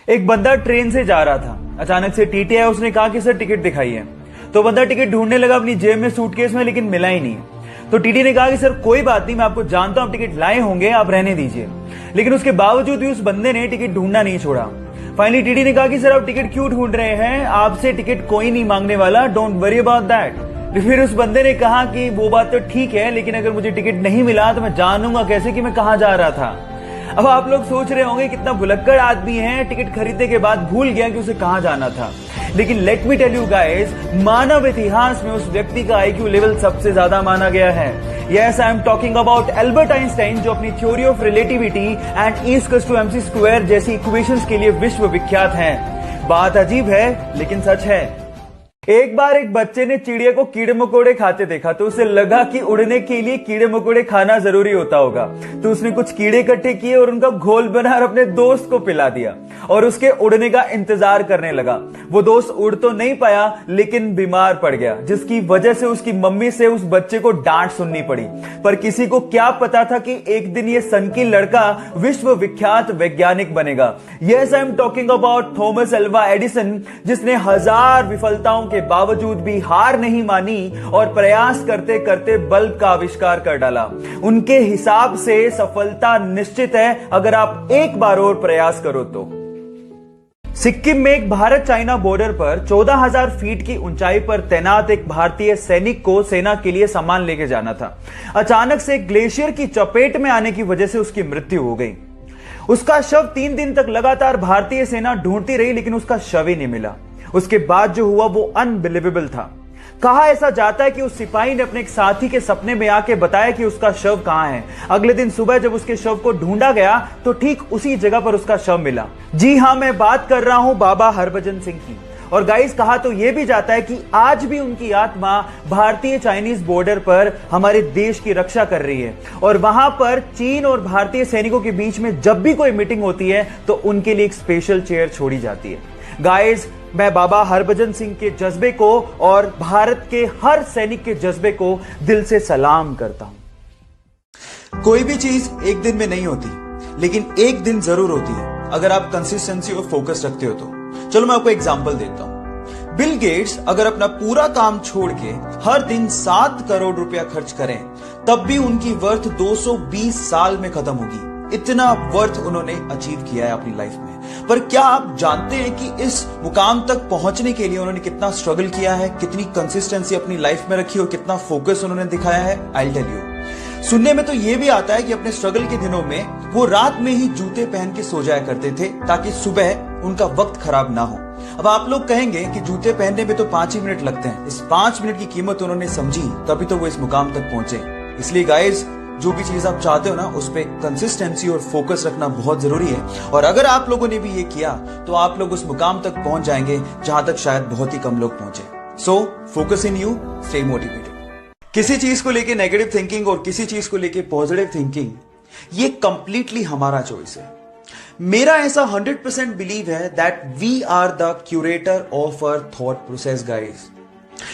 एक बंदा ट्रेन से जा रहा था, अचानक से टीटी आया, उसने कहा कि सर टिकट दिखाइए। तो बंदा टिकट ढूंढने लगा अपनी जेब में, सूटकेस में, लेकिन मिला ही नहीं। तो टीटी ने कहा कि सर कोई बात नहीं, मैं आपको जानता हूं, आप टिकट लाए होंगे, आप रहने दीजिए। लेकिन उसके बावजूद भी उस बंदे ने टिकट ढूंढना नहीं छोड़ा। फाइनली टीटी ने कहा कि सर आप टिकट क्यों ढूंढ रहे हैं, आपसे टिकट कोई नहीं मांगने वाला, डोंट वरी अबाउट दैट। फिर उस बंदे ने कहा कि वो बात तो ठीक है, लेकिन अगर मुझे टिकट नहीं मिला तो मैं जानूंगा कैसे कि मैं कहां जा रहा था। अब आप लोग सोच रहे होंगे कितना भुलक्कड़ आदमी है, टिकट खरीदने के बाद भूल गया कि उसे कहां जाना था। लेकिन let me tell you guys, मानव इतिहास में उस व्यक्ति का आईक्यू लेवल सबसे ज्यादा माना गया है। Yes, I am talking about Albert Einstein, जो अपनी theory of relativity and E = mc square जैसी इक्वेशंस के लिए विश्व विख्यात हैं। बात अजीब है लेकिन सच है। एक बार एक बच्चे ने चिड़िया को कीड़े मकोड़े खाते देखा, तो उसे लगा कि उड़ने के लिए कीड़े मकोड़े खाना जरूरी होता होगा। तो उसने कुछ कीड़े इकट्ठे किए और उनका घोल बनाकर अपने दोस्त को पिला दिया और उसके उड़ने का इंतजार करने लगा। वो दोस्त उड़ तो नहीं पाया, लेकिन बीमार पड़ गया, जिसकी वजह से उसकी मम्मी से उस बच्चे को डांट सुननी पड़ी। पर किसी को क्या पता था कि एक दिन ये सनकी लड़का विश्व विख्यात वैज्ञानिक बनेगा। Yes, I am talking about Thomas Alva Edison, जिसने 1000 विफलताओं के बावजूद भी हार नहीं मानी और प्रयास करते करते बल्ब का आविष्कार कर डाला। उनके हिसाब से सफलता निश्चित है अगर आप एक बार और प्रयास करो तो। सिक्किम में एक भारत चाइना बॉर्डर पर 14,000 फीट की ऊंचाई पर तैनात एक भारतीय सैनिक को सेना के लिए सामान लेके जाना था। अचानक से ग्लेशियर की चपेट में आने की वजह से उसकी मृत्यु हो गई। उसका शव 3 दिन तक लगातार भारतीय सेना ढूंढती रही, लेकिन उसका शव ही नहीं मिला। उसके बाद जो हुआ वो अनबिलीवेबल था। कहा ऐसा जाता है कि उस सिपाही ने अपने एक साथी के सपने में आके बताया कि उसका शव कहां है। अगले दिन सुबह जब उसके शव को ढूंढा गया तो ठीक उसी जगह पर उसका शव मिला। जी हां, मैं बात कर रहा हूं बाबा हरभजन सिंह की। और गाइस, कहा तो यह भी जाता है कि आज भी उनकी आत्मा भारतीय चाइनीज बॉर्डर पर हमारे देश की रक्षा कर रही है। और वहां पर चीन और भारतीय सैनिकों के बीच में जब भी कोई मीटिंग होती है तो उनके लिए एक स्पेशल चेयर छोड़ी जाती है। गाइस, मैं बाबा हरभजन सिंह के जज्बे को और भारत के हर सैनिक के जज्बे को दिल से सलाम करता हूं। कोई भी चीज एक दिन में नहीं होती, लेकिन एक दिन जरूर होती है अगर आप कंसिस्टेंसी और फोकस रखते हो तो। चलो मैं आपको एग्जांपल देता हूं। बिल गेट्स अगर अपना पूरा काम छोड़ के हर दिन 7 करोड़ रुपया खर्च करें, तब भी उनकी वर्थ 220 साल में खत्म होगी। इतना वर्थ उन्होंने अचीव किया है अपनी लाइफ में। पर क्या आप जानते हैं कि इस मुकाम तक पहुंचने के लिए उन्होंने कितना स्ट्रगल किया है, कितनी कंसिस्टेंसी अपनी लाइफ में रखी और कितना फोकस उन्होंने दिखाया है? I tell you. सुनने में तो यह भी आता है कि अपने स्ट्रगल के दिनों में वो रात में ही जूते पहन के सो जाया करते थे ताकि सुबह उनका वक्त खराब ना हो। अब आप लोग कहेंगे कि जूते पहनने में तो 5 ही मिनट लगते हैं। इस 5 मिनट की कीमत उन्होंने समझी, तभी तो वो इस मुकाम तक पहुंचे। इसलिए गाइस, जो भी चीज आप चाहते हो ना, उस पे कंसिस्टेंसी और फोकस रखना बहुत जरूरी है। और अगर आप लोगों ने भी ये किया तो आप लोग उस मुकाम तक पहुंच जाएंगे जहां तक शायद बहुत ही कम लोग पहुंचे। So focus in you, stay motivated. किसी चीज को लेके नेगेटिव थिंकिंग और किसी चीज को लेके पॉजिटिव थिंकिंग, ये कंप्लीटली हमारा चॉइस है। मेरा ऐसा 100% बिलीव है that we are the curator of our thought process guys.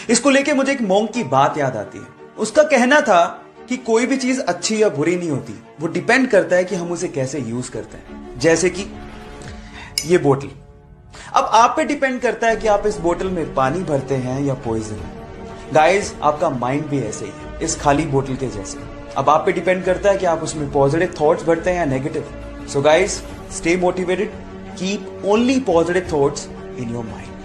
इसको लेके मुझे एक मॉन्क की बात याद आती है। उसका कहना था कि कोई भी चीज अच्छी या बुरी नहीं होती, वो डिपेंड करता है कि हम उसे कैसे यूज करते हैं। जैसे कि ये बोतल, अब आप पे डिपेंड करता है कि आप इस बोतल में पानी भरते हैं या पॉइजन। गाइस, आपका माइंड भी ऐसे ही है, इस खाली बोतल के जैसे। अब आप पे डिपेंड करता है कि आप उसमें पॉजिटिव थॉट्स भरते हैं या negative. So guys, stay motivated, keep only positive thoughts in your mind.